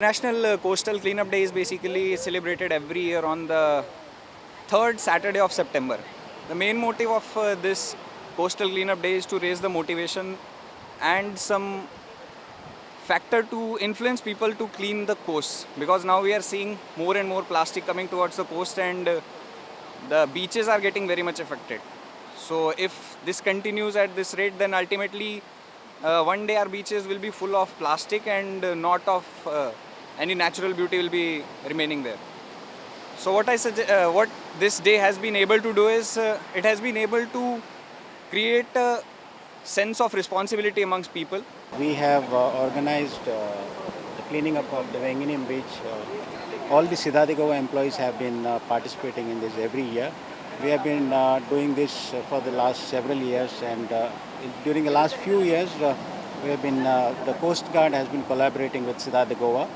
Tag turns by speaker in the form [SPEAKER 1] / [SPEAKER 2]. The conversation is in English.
[SPEAKER 1] National Coastal Cleanup Day is basically celebrated every year on the third Saturday of September. The main motive of this Coastal Cleanup Day is to raise the motivation and some factor to influence people to clean the coast, because now we are seeing more and more plastic coming towards the coast, and the beaches are getting very much affected. So if this continues at this rate, then ultimately one day our beaches will be full of plastic, and not of any natural beauty will be remaining there. So what this day has been able to do is it has been able to create a sense of responsibility amongst people.
[SPEAKER 2] We have organized the cleaning up of the Vainginim beach. All the Cidade de Goa employees have been participating in this every year. We have been doing this for the last several years, and during the last few years, we have been the Coast Guard has been collaborating with Cidade de Goa.